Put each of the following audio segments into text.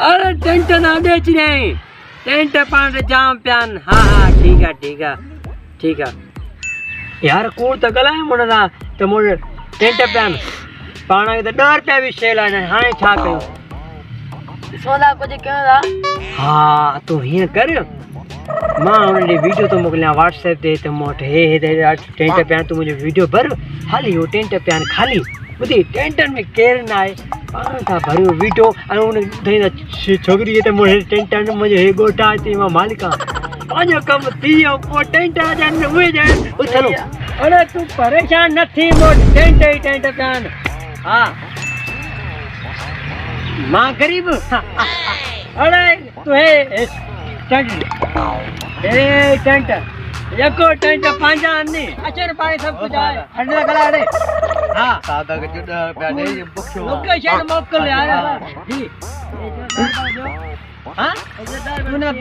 अरे टेंट ना दे नहीं टेंट पाण जाम प्यान। हाँ ठीक है यार कूड़ तो गलाए मुड़ना तो मुड़ टेंट प्यान पाण के तो 10 रुपया भी शेल आने। हाँ छा कयूं 16 कुछ कयो हाँ तू हिं कर मां उन वीडियो तो मोकलिया व्हाट्सएप ते तो मोट हे टेंट प्यान तू मुझे वीडियो भर खाली वो टेंट प्यान खाली बुधी टेंटन में केर ना है पाण का भरियो वीडियो और उन छोकरी ते मोहे टेंटन मुझे हे गोटा ती मां मालिका पांजो कम थियो पो टेंट आ जान हुए जाए उछलो। अरे तू परेशान न थी मोट टेंट प्यान। हाँ मां गरीब अरे तू हे टेंट यको टेंट पांजा अन्नी अचर पाए सब कुछ आए हंडा गला रे। हां सादा के जुड़ा प्याने ये बुखो लोकेशन मोकल यार जी हां तूने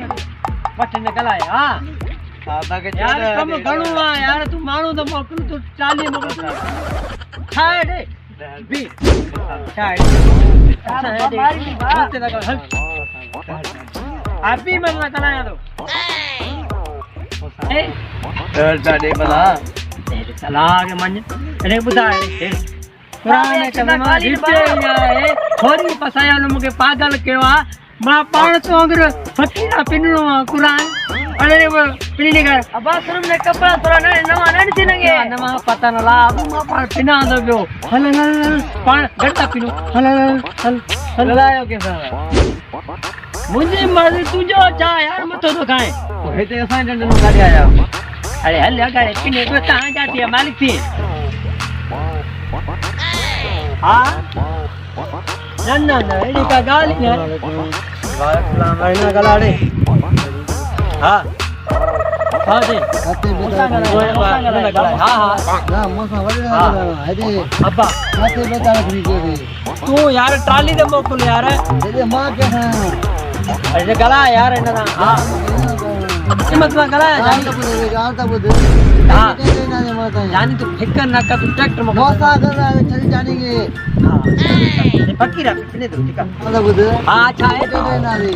पटने गला है। हां सादा के यार कम घणो आ यार तू मानो तो मोकल तू 40 मोकल खाए दे बी खाए मारी बात ते लगा अभी मन ना कना तो ए डर बला तेरे सलाह के मन अरे बुधाए पुराने कदमा रिटे है थोड़ी पसाया न मुके पागल केवा मां पाण तो अंगर फकीरा पिननो कुरान अरे वो पिनी कर अब आश्रम ने कपड़ा थोड़ा नवा न दिनगे नवा पता न ला अब मां पाण पिना दो गयो हल पाण गड़ता पिनो हल लायो के मुझे मर्जी तू जो चाह यार मत तो खाए हेते असा डंडन गाड़ी आया। अरे हल गाड़ी पिने को कहां जाती है मालिक थी। हां ना एडी का गाली है वालेकुम महीना गलाड़े। हां जी हां मोसा वड़ा हेदे अब्बा खाते बता रखी के तू यार ट्राली दे मोकल यार हेदे मां के अरे गला यार इना हां मतलब गला जान तो बुध हां जानी तो फिकर ना कर तू ट्रैक्टर में मोसा कर रहा है चली जाने के। हां ये फकीरा पिने दो ठीक है बुध। हां अच्छा है दे ना रे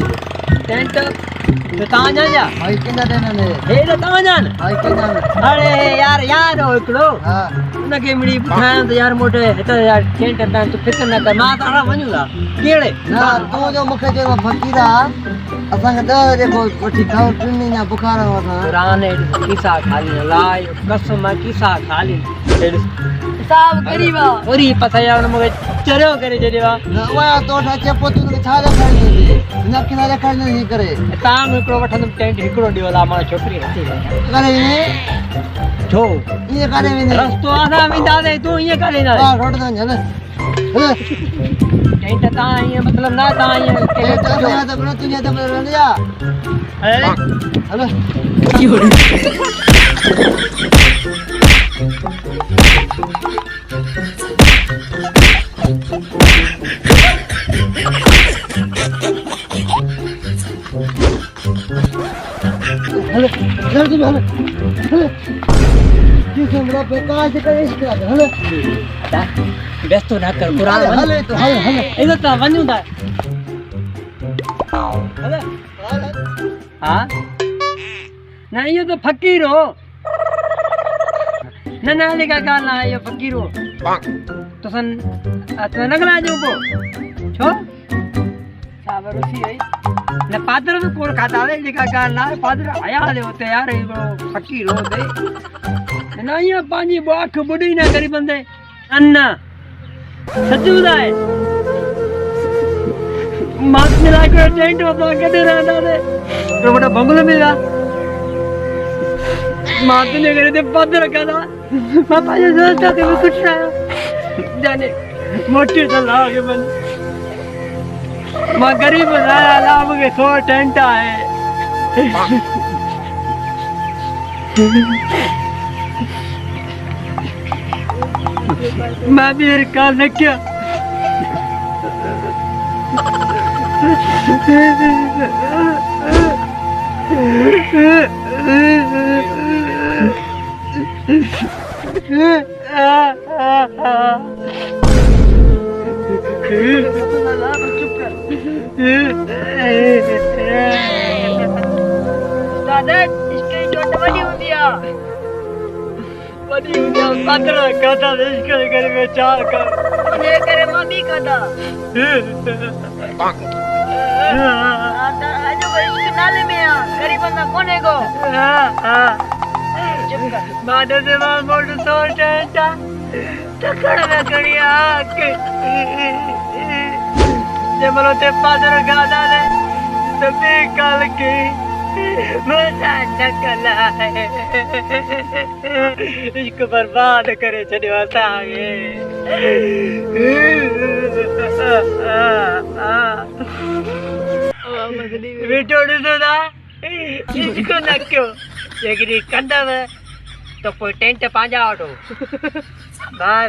टेंट तो ता जा भाई केना देना ने हे तो ता जान भाई केना अरे यार हो एकड़ो। हां उनके मिड़ी बुठाया तो यार मोटे तो यार टेंट ता तू फिकर ना कर मां तारा वणुला केड़े ना तू जो मुखे जे फकीरा असा के दे देखो कोठी खाओ पिनी ना बुखार होता पुराने किसा खाली लाय कसम किसा खाली साहब गरीबा ओरी पसाया न मगे चरो करे जेवा वा तो ठाचे पोतु के छाजा कर दे न किनारे कर नहीं करे ताम एकड़ो वठन टेंट एकड़ो दिवला मा छोकरी हती करे जो ये करे रस्तो आना विंदा दे तू ये करे ना हां रोड दे हले टेंट ता ये मतलब ना ता ये टेंट तो या तो तू ये तो रन जा हेलो की हो हेलो जल्दी हेलो किसे मेरा बेकार से करे इसका हेलो व्यस्त ना कर कुरान हेलो तो हेलो इधर तो वन्यू दा हेलो हां ना ये तो फकीर हो ना लेका गाना ये फकीर हो तो सन आत्मा नगला जो को छो साबर उसी है न पादर तो कोण खाता है लेका गाना पादर आया ले होते यार ये फकीर हो दे ना ये पानी बाख बुडी ना करी बंदे अन्ना सजूदा है मास मिला के टेंट में के रहता है तो बड़ा बंगलो मिला माते ने करे थे पद रखा था पापा जो सोचता थे वो कुछ ना जाने मोटी तो लागे मन मां गरीब रहा लाभ के 100 टेंट है मैं भी का न क्या ला चुप कर दादा इसके चोट बड़ी होती है पत्र कथा इश्क कर में चार कर मुझे करे मम्मी कदा आजो को इश्क नाले में आ गरीब बंदा कोने को चुप कर मादे से मां मोड़ तो टेंटा टकड़ में कड़िया के जे मलो ते पादर गादा ले तबे काल के मजा नकला है इश्क बर्बाद करे छड़ियो असांखे वीडियो ॾिसो था इश्क न कयो जेकॾहिं कंदव त पोइ टेंट पंहिंजा वठो बाय